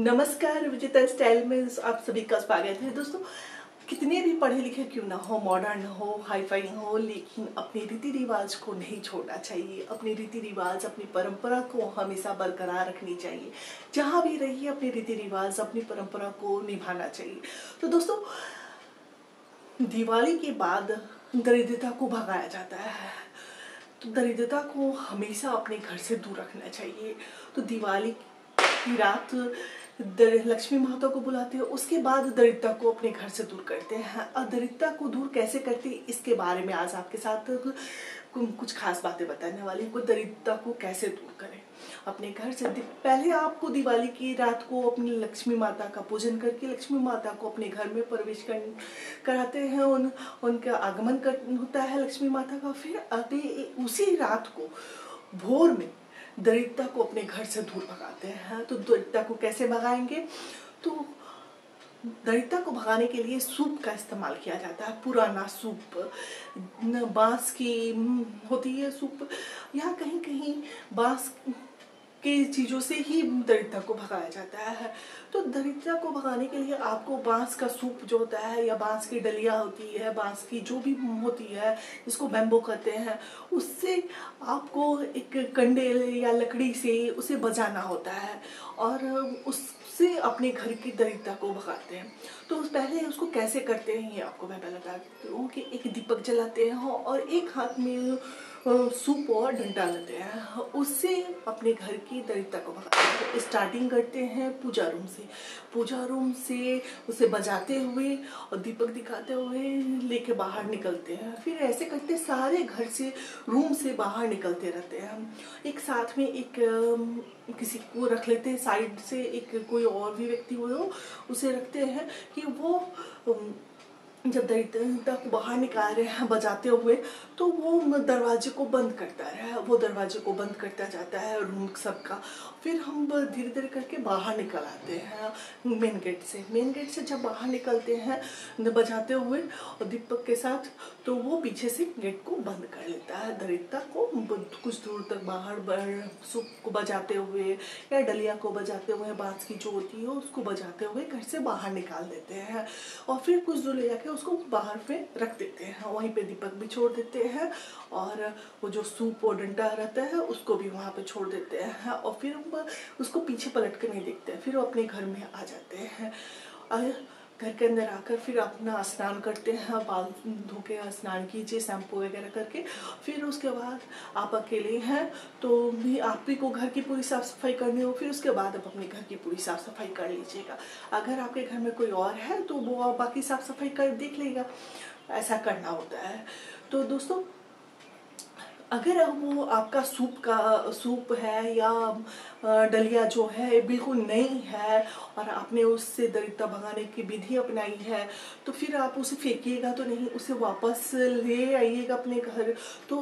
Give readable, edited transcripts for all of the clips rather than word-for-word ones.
नमस्कार, विजेता स्टाइल में आप सभी का स्वागत है। दोस्तों, कितने भी पढ़े लिखे क्यों ना हो, मॉडर्न हो, हाईफाई हो, लेकिन अपने रीति रिवाज को नहीं छोड़ना चाहिए। अपने रीति रिवाज, अपनी परंपरा को हमेशा बरकरार रखनी चाहिए। जहाँ भी रहिए अपने रीति रिवाज, अपनी परंपरा को निभाना चाहिए। तो दोस्तों, दिवाली के बाद दरिद्रता को भगाया जाता है। तो दरिद्रता को हमेशा अपने घर से दूर रखना चाहिए। तो दिवाली की रात लक्ष्मी माता को बुलाते हैं, उसके बाद दरिद्रता को अपने घर से दूर करते हैं। और दरिद्रता को दूर कैसे करते हैं, इसके बारे में आज आपके साथ कुछ खास बातें बताने वाली हूँ। दरिद्रता को कैसे दूर करें अपने घर से। पहले आपको दिवाली की रात को अपनी लक्ष्मी माता का पूजन करके लक्ष्मी माता को अपने घर में प्रवेश कराते हैं। उनका आगमन होता है लक्ष्मी माता का। फिर अगले उसी रात को भोर में दरिद्रता को अपने घर से दूर भगाते हैं। तो दरिद्रता को कैसे भगाएंगे? तो दरिद्रता को भगाने के लिए सूप का इस्तेमाल किया जाता है। पुराना सूप, बांस की होती है सूप, या कहीं कहीं बांस के चीज़ों से ही दरिद्रता को भगाया जाता है। तो दरिद्रता को भगाने के लिए आपको बांस का सूप जो होता है, या बांस की डलिया होती है, बांस की जो भी होती है जिसको बैम्बो कहते हैं, उससे आपको एक कंडेल या लकड़ी से उसे बजाना होता है और उससे अपने घर की दरिद्रता को भगाते हैं। तो पहले उसको कैसे करते हैं ये आपको मैं बता देती हूँ कि एक दीपक जलाते हैं और एक हाथ में सूप और डंडा लेते हैं, उससे अपने घर की दरिद्रता को भगाते हैं। स्टार्टिंग करते हैं पूजा रूम से। पूजा रूम से उसे बजाते हुए और दीपक दिखाते हुए लेके बाहर निकलते हैं। फिर ऐसे करते सारे घर से, रूम से बाहर निकलते रहते हैं। हम एक साथ में एक किसी को रख लेते हैं, साइड से एक कोई और भी व्यक्ति हो उसे रखते हैं कि वो जब दरिद्रता को बाहर निकाल रहे हैं बजाते हुए, तो वो दरवाजे को बंद करता है। वो दरवाजे को बंद करता जाता है रूम सबका। फिर हम धीरे धीरे करके बाहर निकल आते हैं मेन गेट से। मेन गेट से जब बाहर निकलते हैं बजाते हुए और दीपक के साथ, तो वो पीछे से गेट को बंद कर लेता है। दरिद्रता को कुछ दूर तक बाहर सूप को बजाते हुए या डलिया को बजाते हुए, बांस की जो होती है उसको बजाते हुए घर से बाहर निकाल देते हैं। और फिर कुछ दूर ले जाके उसको बाहर पे रख देते हैं। वहीं पे दीपक भी छोड़ देते हैं और वो जो सूप और डंडा रहता है उसको भी वहाँ पे छोड़ देते हैं। और फिर उसको पीछे पलट कर नहीं देखते हैं। फिर वो अपने घर में आ जाते हैं। घर के अंदर आकर फिर अपना स्नान करते हैं, बाल धो के स्नान कीजिए शैम्पू वगैरह करके। फिर उसके बाद आप अकेले हैं तो भी आप ही को घर की पूरी साफ़ सफाई करनी हो। फिर उसके बाद आप अपने घर की पूरी साफ़ सफाई कर लीजिएगा। अगर आपके घर में कोई और है तो वो बाकी साफ़ सफाई कर देख लेगा। ऐसा करना होता है। तो दोस्तों, अगर वो आपका सूप है या डलिया जो है बिल्कुल नई है और आपने उससे दरिद्रता भगाने की विधि अपनाई है, तो फिर आप उसे फेंकिएगा तो नहीं, उसे वापस ले आइएगा अपने घर। तो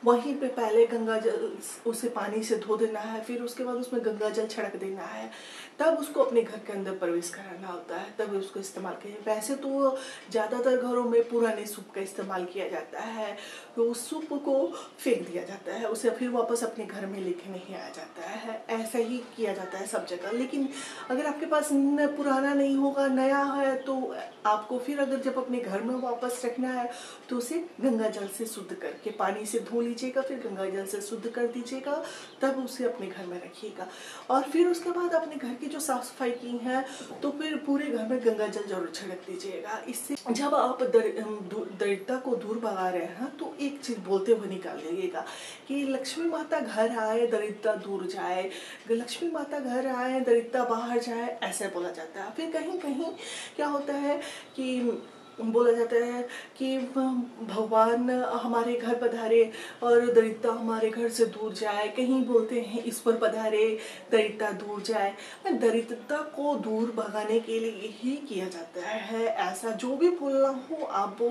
वहीं पे पहले गंगा जल उसे पानी से धो देना है, फिर उसके बाद उसमें गंगा जल छिड़क देना है, तब उसको अपने घर के अंदर प्रवेश कराना होता है, तब उसको इस्तेमाल कीजिए। वैसे तो ज़्यादातर घरों में पुराने सूप का इस्तेमाल किया जाता है, तो उस सूप को फेंक दिया जाता है, उसे फिर वापस अपने घर में लेके नहीं आया जाता है। ऐसा ही किया जाता है सब जगह। लेकिन अगर आपके पास पुराना नहीं होगा, नया है, तो आपको फिर अगर जब अपने घर में वापस रखना है तो उसे गंगा जल से शुद्ध करके पानी से धो लीजिएगा, फिर गंगा जल से शुद्ध कर दीजिएगा, तब उसे अपने घर में रखिएगा। और फिर उसके बाद अपने घर की जो साफ सफाई की है तो फिर पूरे घर में गंगा जल जरूर छिड़क दीजिएगा। इससे जब आप दरिद्रता को दूर भगा रहे हैं तो एक चीज बोलते हुए निकालिएगा कि लक्ष्मी माता घर आए दरिद्रता दूर जाए, लक्ष्मी माता घर आए दरिद्रता बाहर जाए, ऐसे बोला जाता है। फिर कहीं कहीं क्या होता है कि बोला जाता है कि भगवान हमारे घर पधारे और दरिद्रता हमारे घर से दूर जाए। कहीं बोलते हैं ईश्वर पधारे दरिद्रता दूर जाए। दरिद्रता को दूर भगाने के लिए ही किया जाता है। ऐसा जो भी बोलना हो आप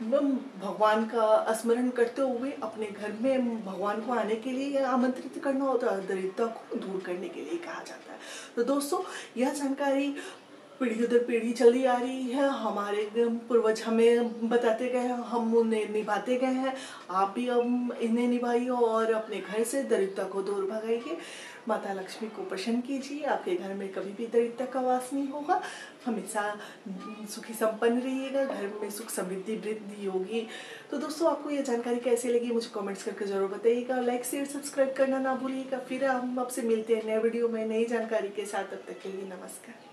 भगवान का स्मरण करते हुए अपने घर में भगवान को आने के लिए आमंत्रित करना होता है, दरिद्रता को दूर करने के लिए कहा जाता है। तो दोस्तों, यह जानकारी पीढ़ी दर पीढ़ी चली आ रही है। हमारे पूर्वज हमें बताते गए हैं, हम उन्हें निभाते गए हैं। आप भी अब इन्हें निभाइए और अपने घर से दरिद्रता को दूर भगाइए। माता लक्ष्मी को प्रसन्न कीजिए, आपके घर में कभी भी दरिद्रता का वास नहीं होगा। हमेशा सुखी संपन्न रहिएगा, घर में सुख समृद्धि वृद्धि होगी। तो दोस्तों, आपको ये जानकारी कैसी लगी मुझे कमेंट्स करके जरूर बताइएगा। लाइक शेयर सब्सक्राइब करना ना भूलिएगा। फिर हम आपसे मिलते हैं नए वीडियो में नई जानकारी के साथ। तब तक के लिए नमस्कार।